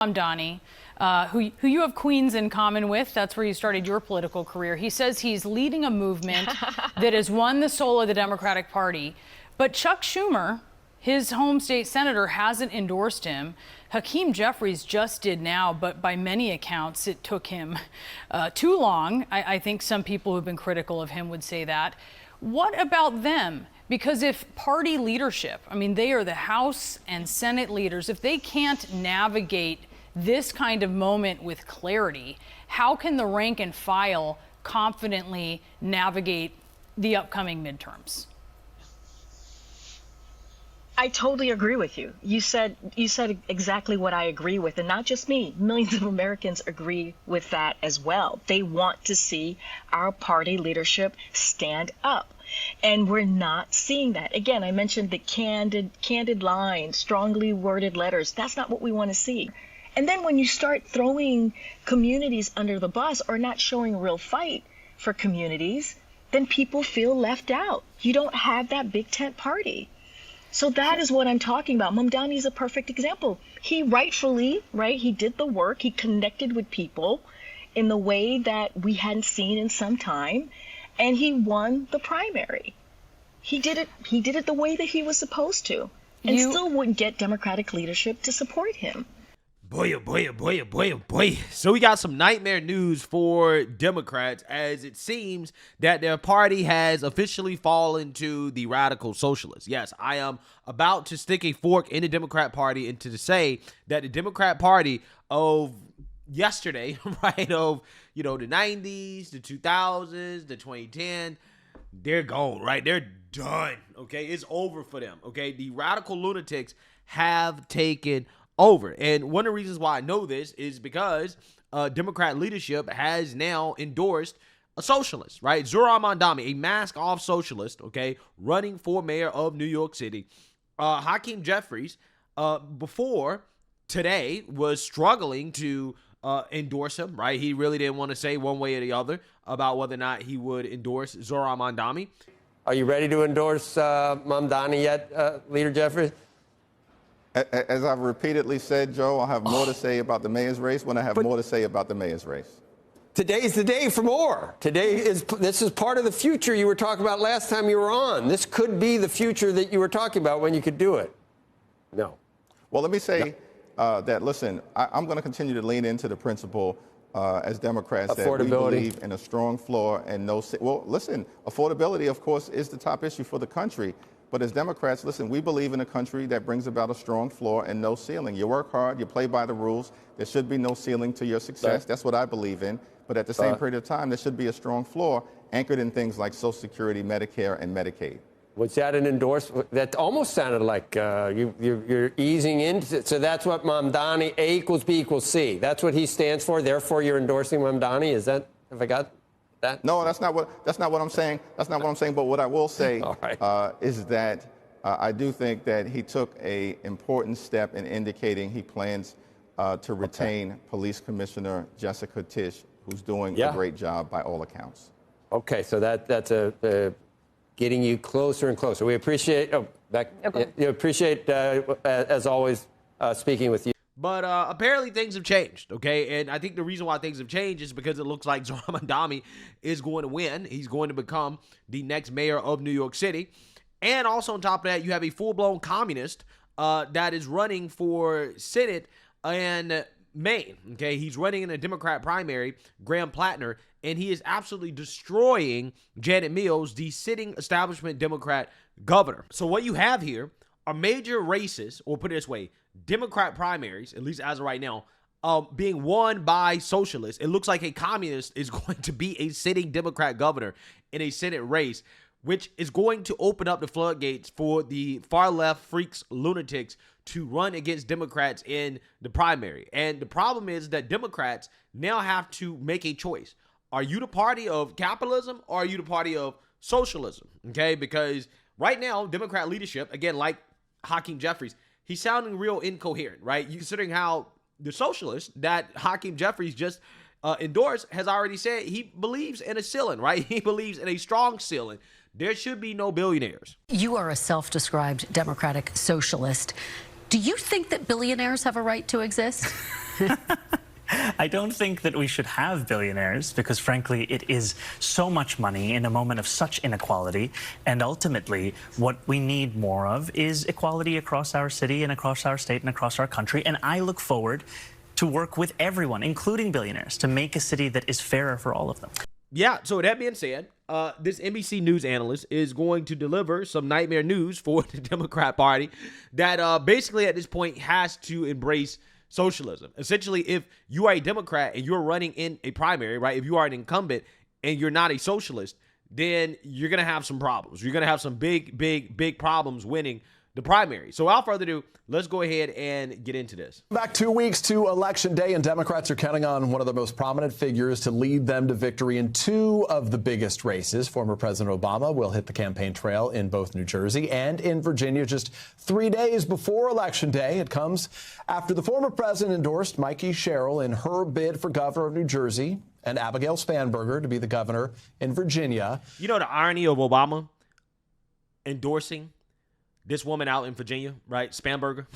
Mamdani, who you have Queens in common with. That's where you started your political career. He says he's leading a movement that has won the soul of the Democratic Party. But Chuck Schumer, his home state senator, hasn't endorsed him. Hakeem Jeffries just did now, but by many accounts, it took him too long. I think some people who've been critical of him would say that. What about them? Because if party leadership, I mean, they are the House and Senate leaders, if they can't navigate this kind of moment with clarity, how can the rank and file confidently navigate the upcoming midterms? I totally agree with you. You said exactly what I agree with, and not just me. Millions of Americans agree with that as well. They want to see our party leadership stand up. And we're not seeing that. Again, I mentioned the candid lines, strongly worded letters. That's not what we want to see. And then when you start throwing communities under the bus or not showing real fight for communities, then people feel left out. You don't have that big tent party. So that is what I'm talking about. Mamdani is a perfect example. He rightfully, he did the work. He connected with people in the way that we hadn't seen in some time. And he won the primary. He did it the way that he was supposed to, and still wouldn't get Democratic leadership to support him. Boy, oh boy, oh boy, oh boy, oh boy. So we got some nightmare news for Democrats, as it seems that their party has officially fallen to the radical socialists. Yes, I am about to stick a fork in the Democrat Party and to say that the Democrat Party of yesterday, of the 90s, the 2000s, the 2010, they're gone, right? They're done, okay? It's over for them, okay? The radical lunatics have taken over. And one of the reasons why I know this is because Democrat leadership has now endorsed a socialist, right? Zohran Mamdani, a mask-off socialist, okay, running for mayor of New York City. Hakeem Jeffries, before today, was struggling to endorse him, right? He really didn't want to say one way or the other about whether or not he would endorse Zohran Mamdani. Are you ready to endorse Mamdani yet, Leader Jeffries? As I've repeatedly said, Joe, I'll have more to say about the mayor's race when I have more to say about the mayor's race. Today's the day for more. This is part of the future you were talking about last time you were on. This could be the future that you were talking about when you could do it. No. Well, let me say that, listen, I'm going to continue to lean into the principle as Democrats that we believe in a strong floor and no... Well, listen, affordability, of course, is the top issue for the country. But as Democrats, listen, we believe in a country that brings about a strong floor and no ceiling. You work hard, you play by the rules. There should be no ceiling to your success. Right. That's what I believe in. But at the same period of time, there should be a strong floor anchored in things like Social Security, Medicare, and Medicaid. Was that an endorsement? That almost sounded like you're easing into. So that's what Mamdani, A equals B equals C. That's what he stands for. Therefore, you're endorsing Mamdani. Is that? Have I got that? No, that's not what I'm saying. That's not what I'm saying. But what I will say is that I do think that he took an important step in indicating he plans to retain Police Commissioner Jessica Tisch, who's doing a great job by all accounts. Okay, so that's getting you closer and closer. We appreciate. Appreciate as always speaking with you. But apparently things have changed, okay? And I think the reason why things have changed is because it looks like Zohran Mamdani is going to win. He's going to become the next mayor of New York City. And also on top of that, you have a full-blown communist that is running for Senate in Maine, okay? He's running in a Democrat primary, Graham Plattner, and he is absolutely destroying Janet Mills, the sitting establishment Democrat governor. So what you have here are major races, or put it this way, Democrat primaries, at least as of right now, being won by socialists. It looks like a communist is going to be a sitting Democrat governor in a Senate race, which is going to open up the floodgates for the far left freaks, lunatics, to run against Democrats in the primary. And the problem is that Democrats now have to make a choice. Are you the party of capitalism or are you the party of socialism? Okay, because right now, Democrat leadership, again, like Hakeem Jeffries, he's sounding real incoherent, right? Considering how the socialist that Hakeem Jeffries just endorsed has already said he believes in a ceiling, right? He believes in a strong ceiling. There should be no billionaires. You are a self-described democratic socialist. Do you think that billionaires have a right to exist? I don't think that we should have billionaires because, frankly, it is so much money in a moment of such inequality. And ultimately, what we need more of is equality across our city and across our state and across our country. And I look forward to work with everyone, including billionaires, to make a city that is fairer for all of them. Yeah, so with that being said, this NBC News analyst is going to deliver some nightmare news for the Democrat Party that basically at this point has to embrace socialism. Essentially, if you are a Democrat and you're running in a primary, right, if you are an incumbent and you're not a socialist, then you're going to have some problems. You're going to have some big problems winning the primary. So without further ado, let's go ahead and get into this. Back 2 weeks to Election Day, and Democrats are counting on one of their most prominent figures to lead them to victory in two of the biggest races. Former President Obama will hit the campaign trail in both New Jersey and in Virginia just 3 days before Election Day. It comes after the former president endorsed Mikey Sherrill in her bid for governor of New Jersey and Abigail Spanberger to be the governor in Virginia. You know the irony of Obama endorsing this woman out in Virginia, right, Spanberger,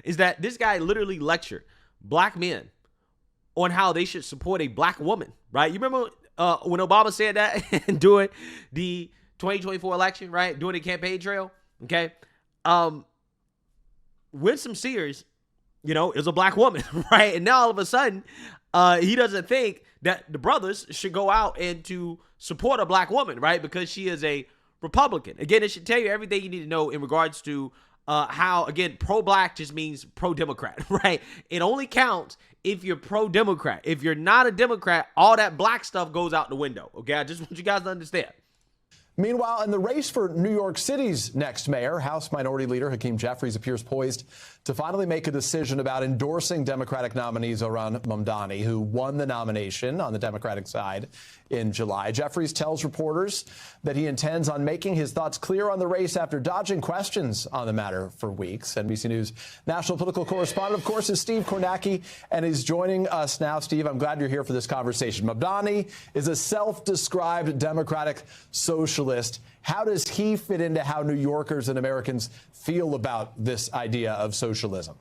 is that this guy literally lectured black men on how they should support a black woman, right? You remember when Obama said that during the 2024 election, right, during the campaign trail, okay? Winsome Sears, you know, is a black woman, right? And now all of a sudden, he doesn't think that the brothers should go out and to support a black woman, right, because she is a Republican. Again, it should tell you everything you need to know in regards to how, again, pro-black just means pro-Democrat, right? It only counts if you're pro-Democrat. If you're not a Democrat, all that black stuff goes out the window, okay? I just want you guys to understand. Meanwhile, in the race for New York City's next mayor, House Minority Leader Hakeem Jeffries appears poised to finally make a decision about endorsing Democratic nominee Zohran Mamdani, who won the nomination on the Democratic side in July. Jeffries tells reporters that he intends on making his thoughts clear on the race after dodging questions on the matter for weeks. NBC News national political correspondent, of course, is Steve Kornacki, and he's joining us now. Steve, I'm glad you're here for this conversation. Mamdani is a self-described Democratic socialist. How does he fit into how New Yorkers and Americans feel about this idea of socialism?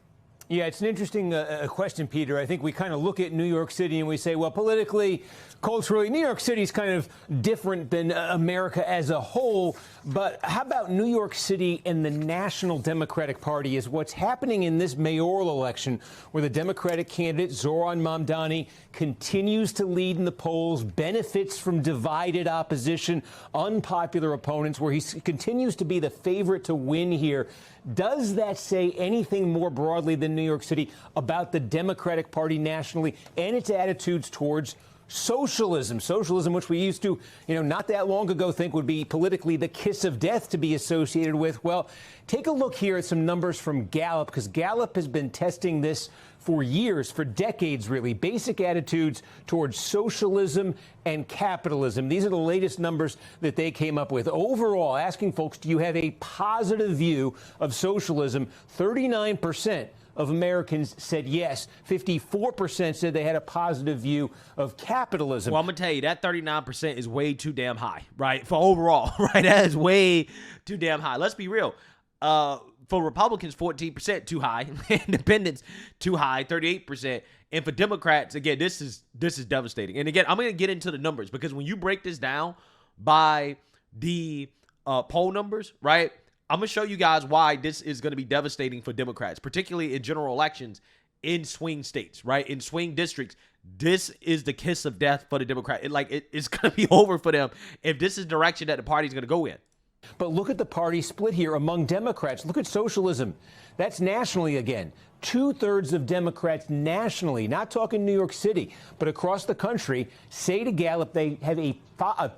Yeah, it's an interesting question, Peter. I think we kind of look at New York City and we say, well, politically, culturally, New York City is kind of different than America as a whole. But how about New York City and the National Democratic Party is what's happening in this mayoral election, where the Democratic candidate, Zohran Mamdani, continues to lead in the polls, benefits from divided opposition, unpopular opponents, where he continues to be the favorite to win here. Does that say anything more broadly than New York City about the Democratic Party nationally and its attitudes towards socialism? Socialism, which we used to, not that long ago think would be politically the kiss of death to be associated with. Well, take a look here at some numbers from Gallup, because Gallup has been testing this for years, for decades, really. Basic attitudes towards socialism and capitalism. These are the latest numbers that they came up with. Overall, asking folks, do you have a positive view of socialism? 39% of Americans said yes. 54% said they had a positive view of capitalism. Well, I'm going to tell you, that 39% is way too damn high, right? For overall, right? That is way too damn high. Let's be real. For Republicans, 14% too high. Independents, too high, 38%. And for Democrats, again, this is devastating. And again, I'm going to get into the numbers, because when you break this down by the poll numbers, right, I'm going to show you guys why this is going to be devastating for Democrats, particularly in general elections in swing states, right? In swing districts. This is the kiss of death for the Democrat. It's going to be over for them if this is the direction that the party's going to go in. But look at the party split here among Democrats. Look at socialism. That's nationally again. 2/3 of Democrats nationally, not talking New York City, but across the country, say to Gallup they have a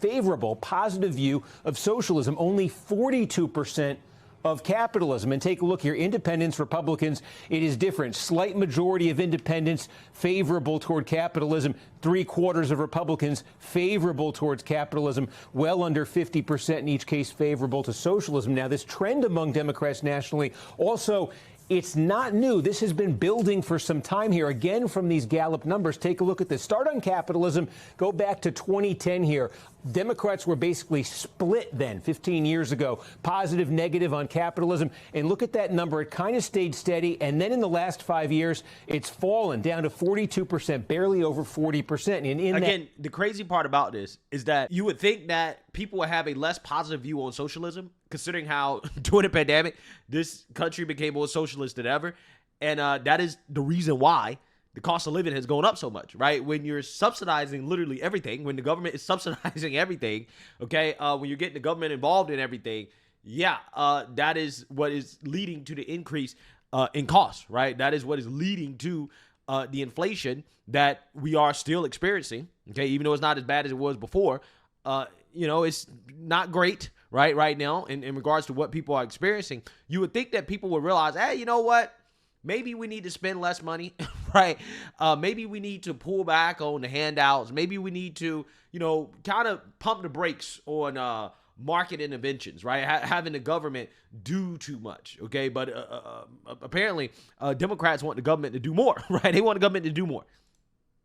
favorable, positive view of socialism. Only 42% of capitalism. And take a look here. Independents, Republicans, it is different. Slight majority of independents favorable toward capitalism. 3/4 of Republicans favorable towards capitalism. Well under 50% in each case favorable to socialism. Now, this trend among Democrats nationally also It's not new. This has been building for some time here. Again, from these Gallup numbers, take a look at this. Start on capitalism. Go back to 2010 here. Democrats were basically split then, 15 years ago, positive, negative on capitalism. And look at that number. It kind of stayed steady. And then in the last 5 years, it's fallen down to 42%, barely over 40%. And again, the crazy part about this is that you would think that people would have a less positive view on socialism, considering how during the pandemic, this country became more socialist than ever. And that is the reason why the cost of living has gone up so much, right? When you're subsidizing literally everything, when the government is subsidizing everything, okay, when you're getting the government involved in everything, that is what is leading to the increase in costs, right? That is what is leading to the inflation that we are still experiencing, okay? Even though it's not as bad as it was before, it's not great, right now in regards to what people are experiencing. You would think that people would realize, hey, you know what? Maybe we need to spend less money, right? Maybe we need to pull back on the handouts. Maybe we need to, kind of pump the brakes on market interventions, right? Having the government do too much, okay? But apparently, Democrats want the government to do more, right? They want the government to do more.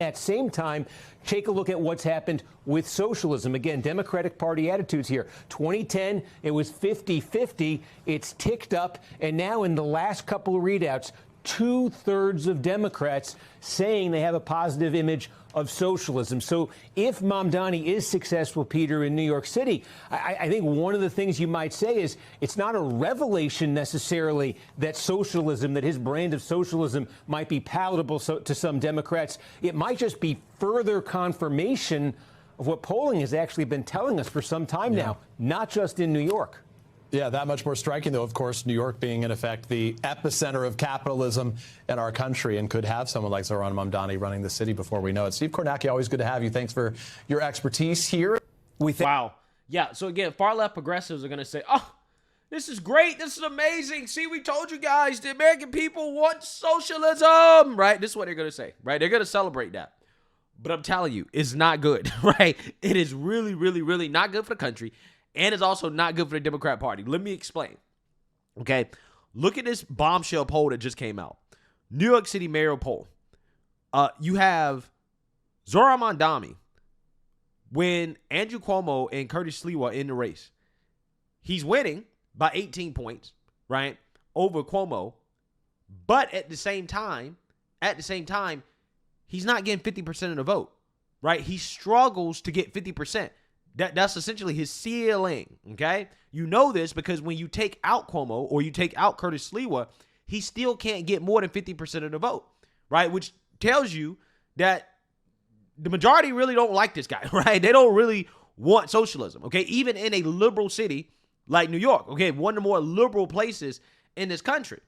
At the same time, take a look at what's happened with socialism. Again, Democratic Party attitudes here. 2010, it was 50-50. It's ticked up. And now in the last couple of readouts, 2/3 of Democrats saying they have a positive image of socialism. So if Mamdani is successful, Peter, in New York City, I think one of the things you might say is it's not a revelation necessarily that socialism, that his brand of socialism might be palatable to some Democrats. It might just be further confirmation of what polling has actually been telling us for some time now, not just in New York. Yeah, that much more striking, though, of course, New York being, in effect, the epicenter of capitalism in our country and could have someone like Zohran Mamdani running the city before we know it. Steve Kornacki, always good to have you. Thanks for your expertise here. Wow. Yeah, so again, far-left progressives are going to say, oh, this is great. This is amazing. See, we told you guys the American people want socialism, right? This is what they're going to say, right? They're going to celebrate that. But I'm telling you, it's not good, right? It is really, really, really not good for the country. And it's also not good for the Democrat Party. Let me explain. Okay, look at this bombshell poll that just came out. New York City mayoral poll. You have Zohran Mamdani when Andrew Cuomo and Curtis Sliwa in the race. He's winning by 18 points, right, over Cuomo. But at the same time, he's not getting 50% of the vote, right? He struggles to get 50%. That's essentially his ceiling, okay? You know this because when you take out Cuomo or you take out Curtis Sliwa, he still can't get more than 50% of the vote, right? Which tells you that the majority really don't like this guy, right? They don't really want socialism, okay? Even in a liberal city like New York, okay? One of the more liberal places in this country.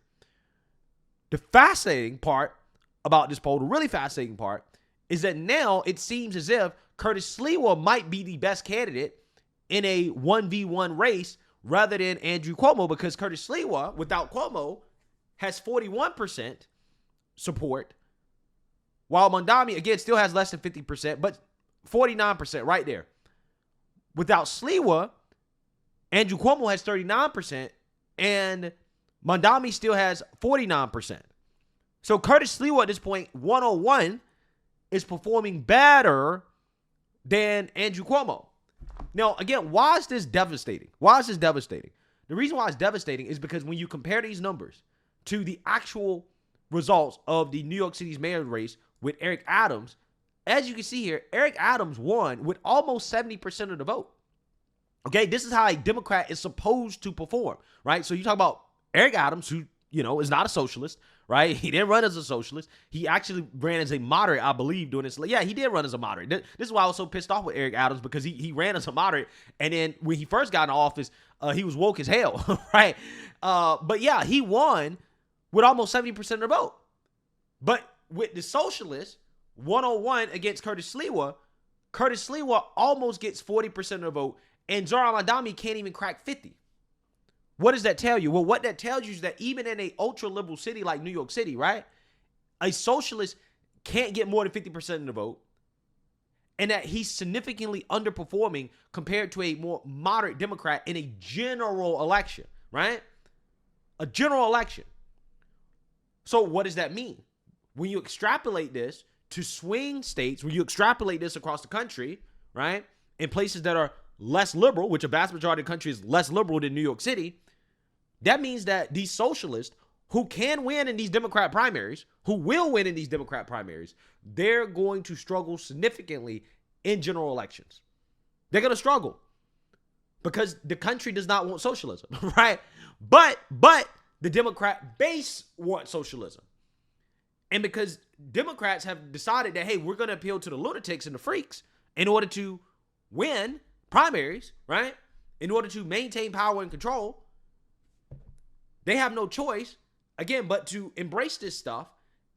The fascinating part about this poll, the really fascinating part, is that now it seems as if Curtis Sliwa might be the best candidate in a 1v1 race rather than Andrew Cuomo, because Curtis Sliwa, without Cuomo, has 41% support, while Mamdani, again, still has less than 50%, but 49% right there. Without Sliwa, Andrew Cuomo has 39%, and Mamdani still has 49%. So Curtis Sliwa at this point, 101, is performing better than Andrew Cuomo. Now, again, why is this devastating? The reason why it's devastating is because when you compare these numbers to the actual results of the New York City's mayor race with Eric Adams, as you can see here, Eric Adams won with almost 70% of the vote. Okay, this is how a Democrat is supposed to perform, right? So you talk about Eric Adams, who, is not a socialist, right? He didn't run as a socialist. He actually ran as a moderate, I believe, during this. Yeah, he did run as a moderate. This is why I was so pissed off with Eric Adams, because he ran as a moderate. And then when he first got in office, he was woke as hell, right? But yeah, he won with almost 70% of the vote. But with the socialists, 101 against Curtis Sliwa almost gets 40% of the vote, and Zohran Mamdani can't even crack 50. What does that tell you? Well, what that tells you is that even in a ultra-liberal city like New York City, right, a socialist can't get more than 50% of the vote, and that he's significantly underperforming compared to a more moderate Democrat in a general election, right? A general election. So what does that mean? When you extrapolate this to swing states, when you extrapolate this across the country, right, in places that are less liberal, which a vast majority of the country is less liberal than New York City, that means that these socialists who can win in these Democrat primaries, who will win in these Democrat primaries, they're going to struggle significantly in general elections. They're going to struggle because the country does not want socialism, right? But the Democrat base wants socialism. And because Democrats have decided that, hey, we're going to appeal to the lunatics and the freaks in order to win primaries, right? In order to maintain power and control, they have no choice, again, but to embrace this stuff.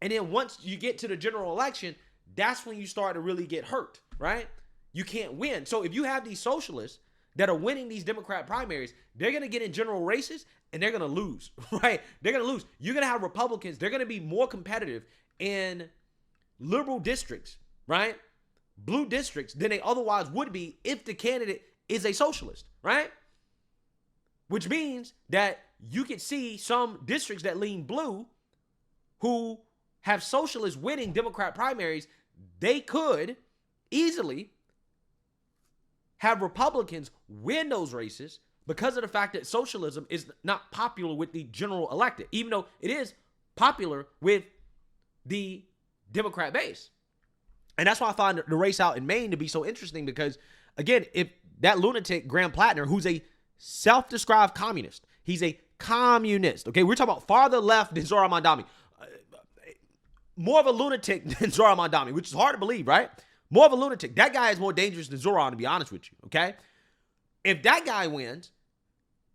And then once you get to the general election, that's when you start to really get hurt, right? You can't win. So if you have these socialists that are winning these Democrat primaries, they're going to get in general races and they're going to lose, right? They're going to lose. You're going to have Republicans. They're going to be more competitive in liberal districts, right? Blue districts than they otherwise would be if the candidate is a socialist, right? Which means that you could see some districts that lean blue who have socialists winning Democrat primaries. They could easily have Republicans win those races because of the fact that socialism is not popular with the general elected, even though it is popular with the Democrat base. And that's why I find the race out in Maine to be so interesting because, again, if that lunatic Graham Plattner, who's a self-described communist, he's a communist, okay? We're talking about farther left than Zohran Mamdani. More of a lunatic than Zohran Mamdani, which is hard to believe, right? More of a lunatic. That guy is more dangerous than Zohran, to be honest with you, okay? If that guy wins,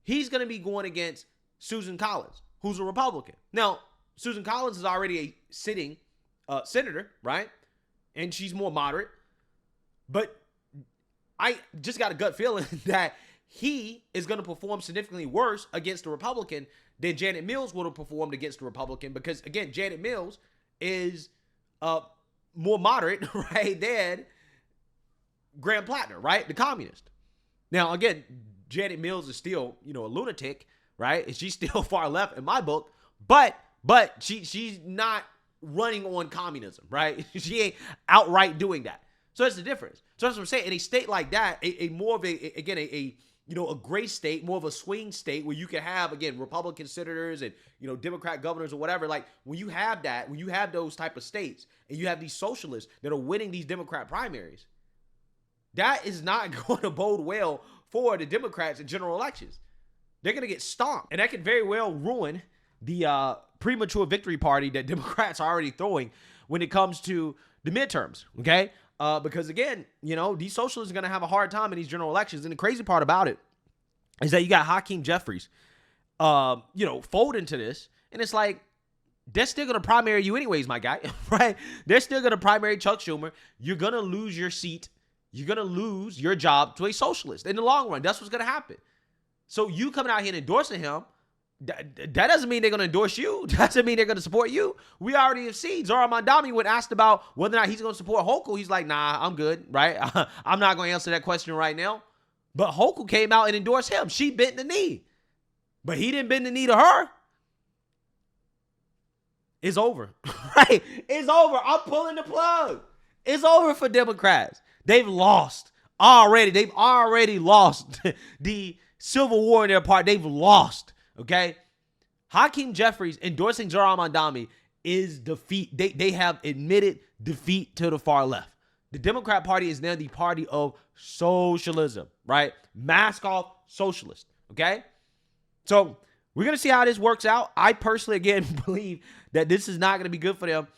he's going to be going against Susan Collins, who's a Republican. Now, Susan Collins is already a sitting senator, right? And she's more moderate. But I just got a gut feeling that he is going to perform significantly worse against a Republican than Janet Mills would have performed against a Republican because, again, Janet Mills is more moderate, right, than Graham Plattner, right, the communist. Now, again, Janet Mills is still, a lunatic, right? And she's still far left in my book, but she's not running on communism, right? She ain't outright doing that. So that's the difference. So that's what I'm saying. In a state like that, a more of a gray state, more of a swing state where you can have, again, Republican senators and, Democrat governors or whatever. Like when you have that, when you have those type of states and you have these socialists that are winning these Democrat primaries, that is not going to bode well for the Democrats in general elections. They're going to get stomped. And that could very well ruin the premature victory party that Democrats are already throwing when it comes to the midterms, okay? Because again, these socialists are going to have a hard time in these general elections. And the crazy part about it is that you got Hakeem Jeffries, fold into this. And it's like, they're still going to primary you anyways, my guy, right? They're still going to primary Chuck Schumer. You're going to lose your seat. You're going to lose your job to a socialist in the long run. That's what's going to happen. So you coming out here and endorsing him, that doesn't mean they're going to endorse you. That doesn't mean they're going to support you. We already have seen Zohran Mamdani when asked about whether or not he's going to support Hochul. He's like, nah, I'm good, right? I'm not going to answer that question right now. But Hochul came out and endorsed him. She bent the knee. But he didn't bend the knee to her. It's over, right? It's over. I'm pulling the plug. It's over for Democrats. They've lost already. They've already lost the civil war in their part. They've lost. Okay, Hakeem Jeffries endorsing Zohran Mamdani is defeat. They have admitted defeat to the far left. The Democrat Party is now the party of socialism, right? Mask off socialist, okay? So we're going to see how this works out. I personally, again, believe that this is not going to be good for them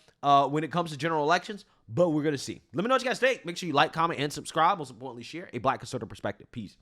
when it comes to general elections, but we're going to see. Let me know what you guys think. Make sure you like, comment, and subscribe. Most importantly, share a Black conservative perspective. Peace.